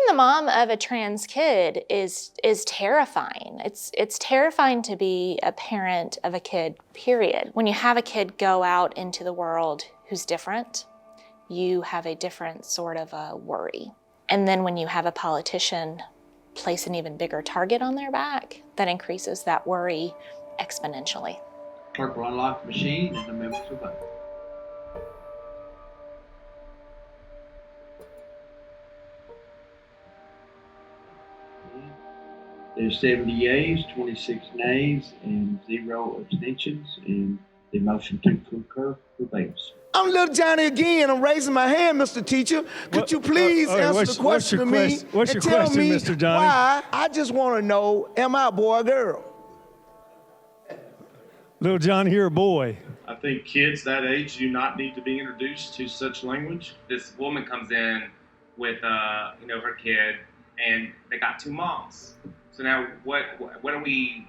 the mom of a trans kid is terrifying. It's terrifying to be a parent of a kid, period. When you have a kid go out into the world who's different, you have a different sort of a worry. And then when you have a politician place an even bigger target on their back, that increases that worry exponentially. Clerk will unlock the machine and the members will vote. There's 70 yeas, 26 nays, and 0 abstentions, and the motion to concur prevails. I'm little Johnny again. I'm raising my hand, Mr. Teacher. Could you please answer the question to me and tell me Mr. Johnny? why? I just want to know, am I a boy or girl? Little Johnny, you're a boy. I think kids that age do not need to be introduced to such language. This woman comes in with, her kid, and they got 2 moms. So now, what are we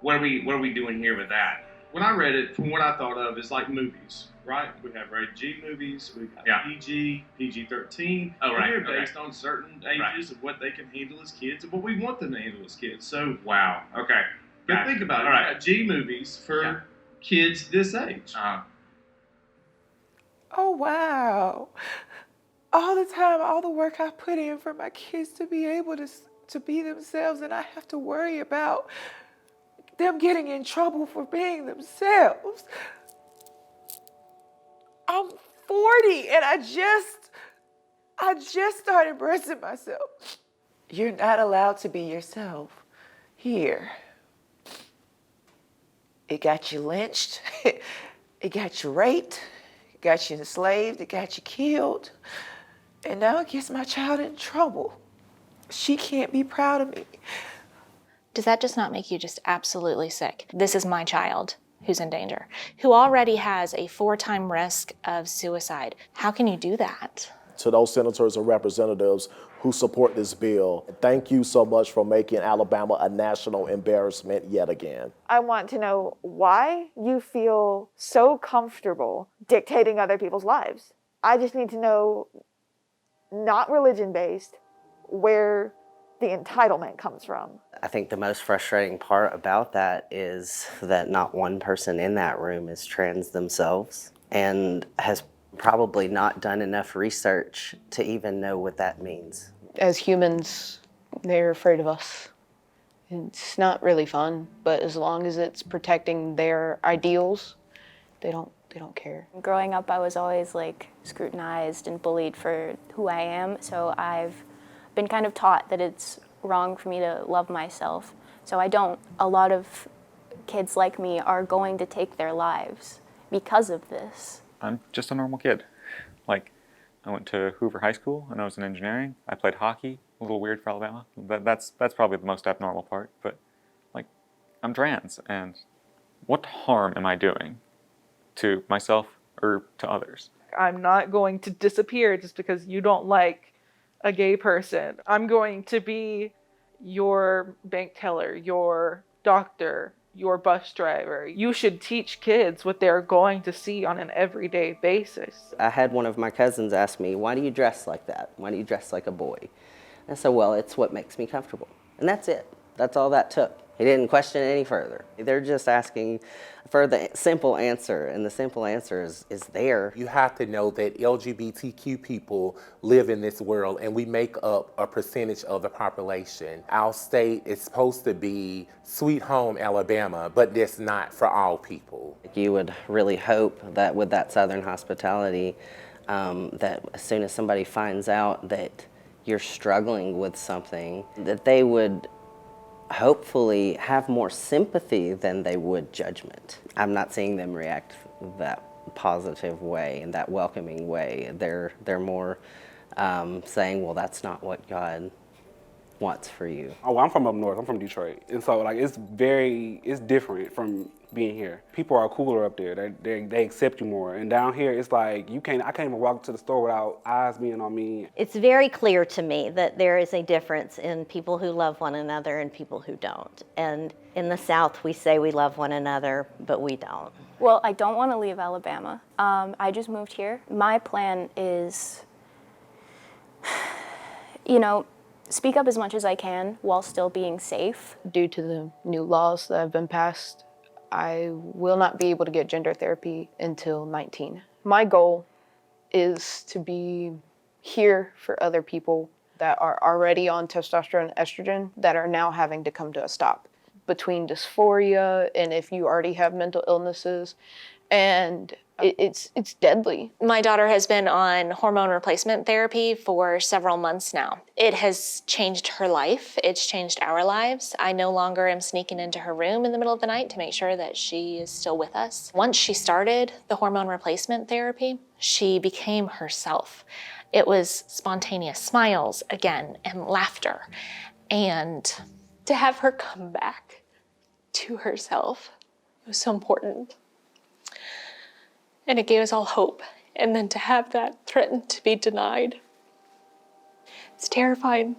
doing here with that? When I read it, from what I thought of, is like movies, right? We have rated G movies, we've got PG, PG-13. Oh, right. And they're based on certain ages of what they can handle as kids and what we want them to handle as kids. So, wow. Okay. But think about it. All right. Got G movies for kids this age. Oh, wow. All the time, all the work I put in for my kids to be able to be themselves, and I have to worry about them getting in trouble for being themselves. I'm 40 and I just started embracing myself. You're not allowed to be yourself here. It got you lynched, it got you raped, it got you enslaved, it got you killed, and now it gets my child in trouble. She can't be proud of me. Does that just not make you just absolutely sick? This is my child who's in danger, who already has a 4-time risk of suicide. How can you do that? To those senators and representatives who support this bill, thank you so much for making Alabama a national embarrassment yet again. I want to know why you feel so comfortable dictating other people's lives. I just need to know, not religion-based, where the entitlement comes from. I think the most frustrating part about that is that not one person in that room is trans themselves and has probably not done enough research to even know what that means. As humans, they're afraid of us. It's not really fun, but as long as it's protecting their ideals, they don't care. Growing up, I was always scrutinized and bullied for who I am, so I've been kind of taught that it's wrong for me to love myself. So I don't. A lot of kids like me are going to take their lives because of this. I'm just a normal kid. I went to Hoover High School and I was in engineering. I played hockey, a little weird for Alabama. That's probably the most abnormal part, but I'm trans, and what harm am I doing to myself or to others? I'm not going to disappear just because you don't like a gay person. I'm going to be your bank teller, your doctor, your bus driver. You should teach kids what they're going to see on an everyday basis. I had one of my cousins ask me, why do you dress like that? Why do you dress like a boy? And I said, well, it's what makes me comfortable. And that's it. That's all that took. He didn't question it any further. They're just asking for the simple answer, and the simple answer is there. You have to know that LGBTQ people live in this world, and we make up a percentage of the population. Our state is supposed to be sweet home Alabama, but it's not for all people. You would really hope that with that Southern hospitality, that as soon as somebody finds out that you're struggling with something, that they would hopefully have more sympathy than they would judgment. I'm not seeing them react that positive way and that welcoming way. They're more saying, well, that's not what God wants for you. Oh, I'm from up north. I'm from Detroit. And so it's different from being here. People are cooler up there. They accept you more. And down here, it's I can't even walk to the store without eyes being on me. It's very clear to me that there is a difference in people who love one another and people who don't. And in the South, we say we love one another, but we don't. Well, I don't want to leave Alabama. I just moved here. My plan is, speak up as much as I can while still being safe. Due to the new laws that have been passed, I will not be able to get gender therapy until 19. My goal is to be here for other people that are already on testosterone and estrogen that are now having to come to a stop. Between dysphoria and if you already have mental illnesses, and it's deadly. My daughter has been on hormone replacement therapy for several months now. It has changed her life. It's changed our lives. I no longer am sneaking into her room in the middle of the night to make sure that she is still with us. Once she started the hormone replacement therapy, she became herself. It was spontaneous smiles again and laughter. And to have her come back to herself, it was so important. And it gave us all hope. And then to have that threatened to be denied, it's terrifying.